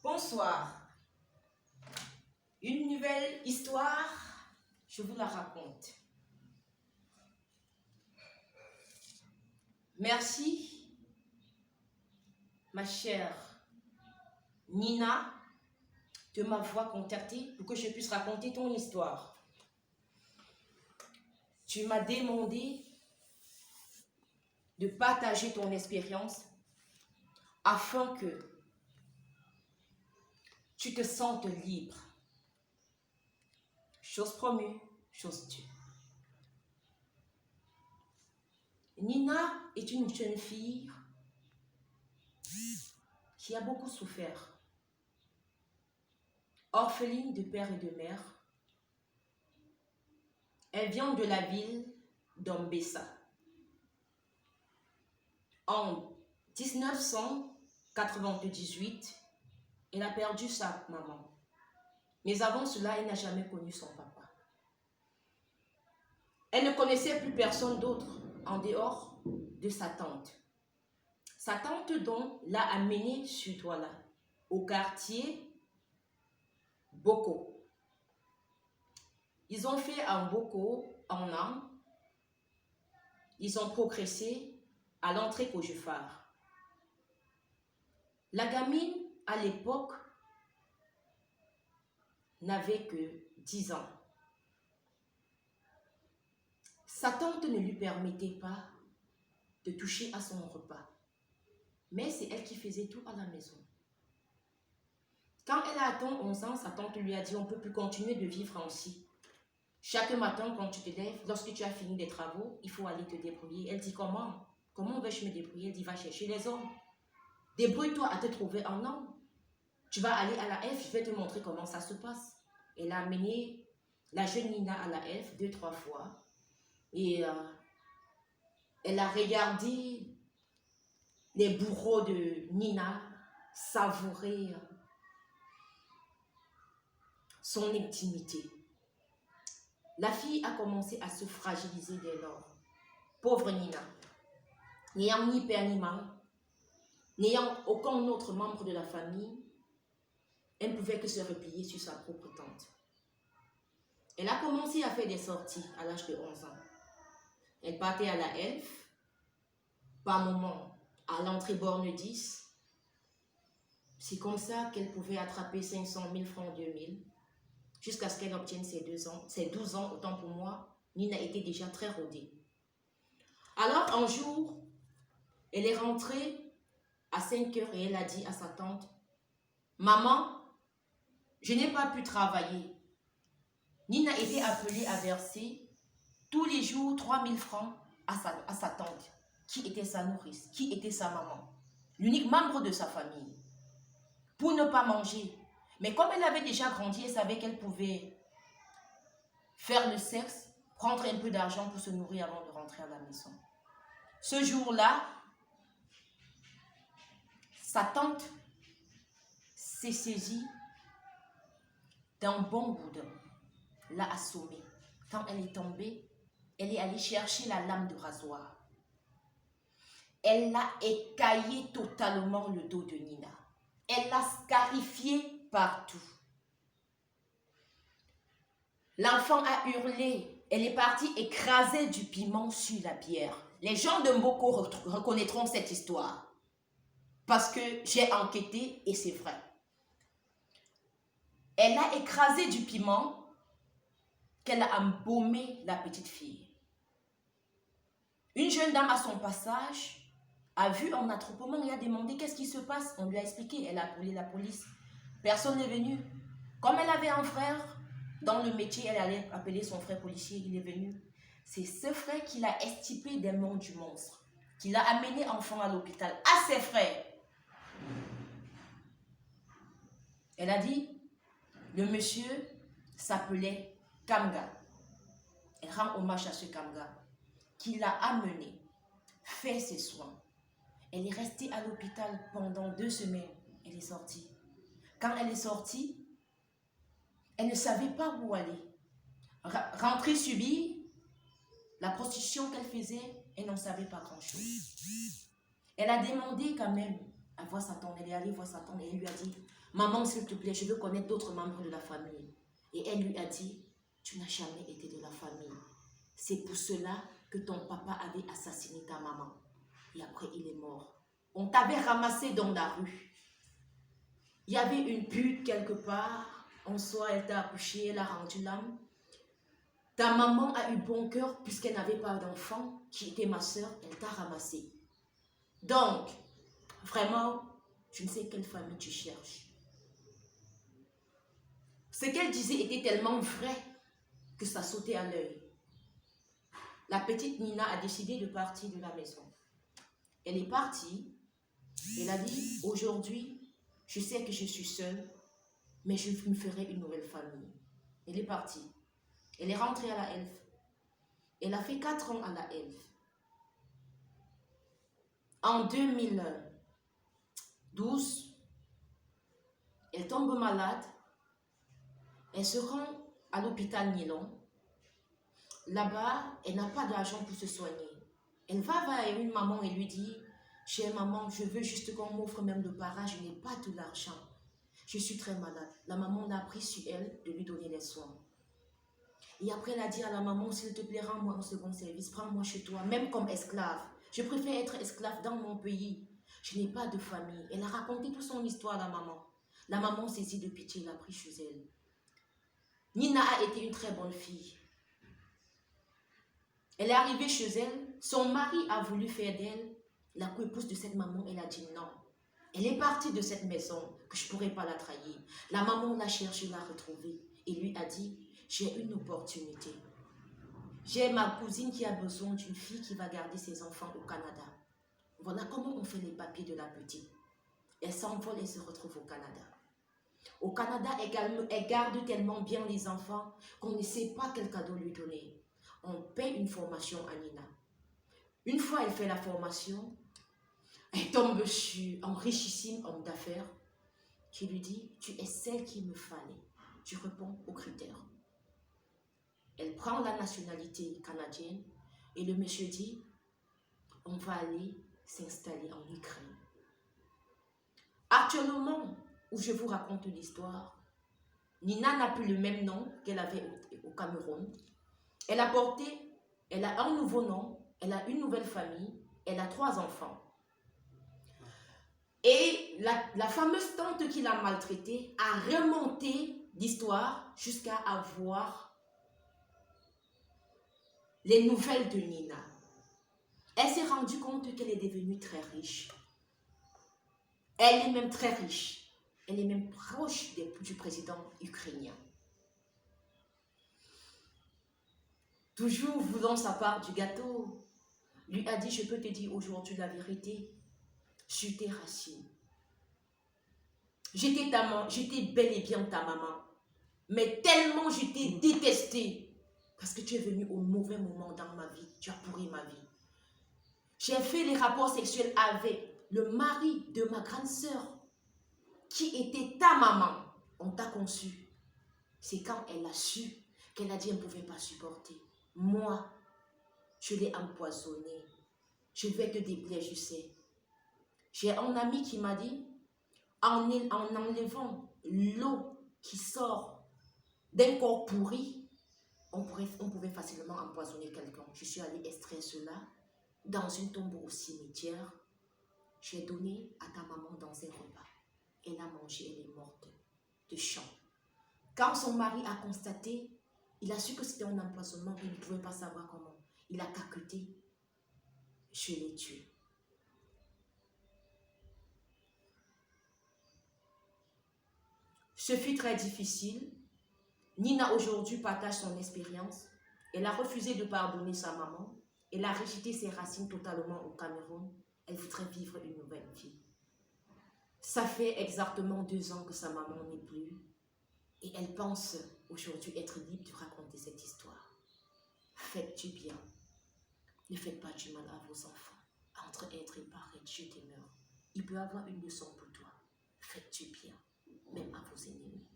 Bonsoir. Une nouvelle histoire, je vous la raconte. Merci, ma chère Nina, de m'avoir contactée pour que je puisse raconter ton histoire. Tu m'as demandé de partager ton expérience afin que tu te sentes libre. Chose promise, chose due. Nina est une jeune fille qui a beaucoup souffert. Orpheline de père et de mère. Elle vient de la ville d'Ambessa. En 1998, elle a perdu sa maman. Mais avant cela, elle n'a jamais connu son papa. Elle ne connaissait plus personne d'autre en dehors de sa tante. Sa tante donc l'a amenée sur Douala, au quartier Boko. Ils ont fait un Boko en an. Ils ont progressé à l'entrée Kojufar. La gamine, à l'époque, n'avait que 10 ans. Sa tante ne lui permettait pas de toucher à son repas. Mais c'est elle qui faisait tout à la maison. Quand elle a atteint 11 ans, sa tante lui a dit « On ne peut plus continuer de vivre ainsi. Chaque matin, quand tu te lèves, lorsque tu as fini des travaux, il faut aller te débrouiller. » Elle dit « Comment? Comment vais-je me débrouiller ?» Elle dit « Va chercher les hommes. Débrouille-toi à te trouver un homme. Tu vas aller à la F, je vais te montrer comment ça se passe. » Elle a amené la jeune Nina à la F 2-3 fois. Et elle a regardé les bourreaux de Nina savourer son intimité. La fille a commencé à se fragiliser dès lors. Pauvre Nina, n'ayant ni père ni mère, n'ayant aucun autre membre de la famille, elle ne pouvait que se replier sur sa propre tante. Elle a commencé à faire des sorties à l'âge de 11 ans. Elle partait à la Elf, par moment à l'entrée borne 10. C'est comme ça qu'elle pouvait attraper 500 000 francs, 2000, jusqu'à ce qu'elle obtienne ses 12 ans, autant pour moi, Nina était déjà très rodée. Alors un jour, elle est rentrée à 5 heures et elle a dit à sa tante, « Maman, je n'ai pas pu travailler. » Nina était appelée à verser tous les jours 3000 francs à sa tante, qui était sa nourrice, qui était sa maman, l'unique membre de sa famille, pour ne pas manger. Mais comme elle avait déjà grandi, elle savait qu'elle pouvait faire le sexe, prendre un peu d'argent pour se nourrir avant de rentrer à la maison. Ce jour-là, sa tante s'est saisie d'un bon boudin, l'a assommée. Quand elle est tombée, elle est allée chercher la lame de rasoir. Elle a écaillé totalement le dos de Nina. Elle l'a scarifié partout. L'enfant a hurlé. Elle est partie écraser du piment sur la bière. Les gens de Mboko reconnaîtront cette histoire. Parce que j'ai enquêté et c'est vrai. Elle a écrasé du piment qu'elle a embaumé la petite fille. Une jeune dame à son passage a vu un attroupement et a demandé qu'est-ce qui se passe. On lui a expliqué, elle a appelé la police. Personne n'est venu. Comme elle avait un frère dans le métier, elle allait appeler son frère policier, il est venu. C'est ce frère qui l'a extirpé des mains du monstre, qui l'a amené enfant à l'hôpital, à ses frères. Elle a dit, le monsieur s'appelait Kamga. Elle rend hommage à ce Kamga qui l'a amené, fait ses soins. Elle est restée à l'hôpital pendant 2 semaines. Elle est sortie. Quand elle est sortie, elle ne savait pas où aller. Rentrée subie, la prostitution qu'elle faisait, elle n'en savait pas grand-chose. Elle a demandé quand même Elle voit sa tante, elle est allée voir sa tante et elle lui a dit, maman, s'il te plaît, je veux connaître d'autres membres de la famille. Et elle lui a dit, tu n'as jamais été de la famille. C'est pour cela que ton papa avait assassiné ta maman. Et après, il est mort. On t'avait ramassé dans la rue. Il y avait une pute quelque part. En soi, elle t'a accouché, elle a rendu l'âme. Ta maman a eu bon cœur puisqu'elle n'avait pas d'enfant, qui était ma soeur, elle t'a ramassé. Donc, vraiment, je ne sais quelle famille tu cherches. Ce qu'elle disait était tellement vrai que ça sautait à l'œil. La petite Nina a décidé de partir de la maison. Elle est partie. Elle a dit, aujourd'hui, je sais que je suis seule, mais je me ferai une nouvelle famille. Elle est partie. Elle est rentrée à la Elf. Elle a fait 4 ans à la Elf. En 2012, elle tombe malade. Elle se rend à l'hôpital Nilon. Là-bas, elle n'a pas d'argent pour se soigner. Elle va vers une maman et lui dit, chère maman, je veux juste qu'on m'offre même le para, je n'ai pas tout l'argent. Je suis très malade. La maman a pris sur elle de lui donner les soins. Et après, elle a dit à la maman, s'il te plaît, rends-moi un second service, prends-moi chez toi, même comme esclave. Je préfère être esclave dans mon pays. Je n'ai pas de famille. Elle a raconté toute son histoire à la maman. La maman, saisie de pitié, l'a pris chez elle. Nina a été une très bonne fille. Elle est arrivée chez elle. Son mari a voulu faire d'elle la co-épouse de cette maman. Elle a dit non. Elle est partie de cette maison, que je ne pourrais pas la trahir. La maman l'a cherchée, l'a retrouvée et lui a dit, j'ai une opportunité. J'ai ma cousine qui a besoin d'une fille qui va garder ses enfants au Canada. Voilà comment on fait les papiers de la petite. Elle s'envole et se retrouve au Canada. Au Canada, elle garde tellement bien les enfants qu'on ne sait pas quel cadeau lui donner. On paie une formation à Nina. Une fois elle fait la formation, elle tombe sur un richissime homme d'affaires qui lui dit, tu es celle qu'il me fallait. Tu réponds aux critères. Elle prend la nationalité canadienne et le monsieur dit, on va aller s'installer en Ukraine. Actuellement, où je vous raconte l'histoire, Nina n'a plus le même nom qu'elle avait au Cameroun. Elle a un nouveau nom, elle a une nouvelle famille, elle a 3 enfants. Et la fameuse tante qui l'a maltraitée a remonté l'histoire jusqu'à avoir les nouvelles de Nina. Elle s'est rendue compte qu'elle est devenue très riche. Elle est même très riche. Elle est même proche du président ukrainien. Toujours voulant sa part du gâteau, lui a dit, je peux te dire aujourd'hui la vérité sur tes racines. J'étais bel et bien ta maman, mais tellement je t'ai détestée parce que tu es venu au mauvais moment dans ma vie, tu as pourri ma vie. J'ai fait les rapports sexuels avec le mari de ma grande sœur qui était ta maman. On t'a conçu. C'est quand elle a su qu'elle a dit qu'elle ne pouvait pas supporter. Moi, je l'ai empoisonné. Je vais te déplaire, je sais. J'ai un ami qui m'a dit, en enlevant l'eau qui sort d'un corps pourri, on pouvait facilement empoisonner quelqu'un. Je suis allée extraire cela dans une tombe au cimetière. J'ai donné à ta maman dans un repas. Elle a mangé, elle est morte de chaud. Quand son mari a constaté, il a su que c'était un empoisonnement, il ne pouvait pas savoir comment. Il a caqueté. Je l'ai tué. Ce fut très difficile. Nina aujourd'hui partage son expérience. Elle a refusé de pardonner sa maman. Elle a rejeté ses racines totalement au Cameroun. Elle voudrait vivre une nouvelle vie. Ça fait exactement 2 ans que sa maman n'est plus. Et elle pense aujourd'hui être libre de raconter cette histoire. Faites du bien. Ne faites pas du mal à vos enfants. Entre être et paraître, Dieu demeure. Il peut avoir une leçon pour toi. Faites du bien, même à vos ennemis.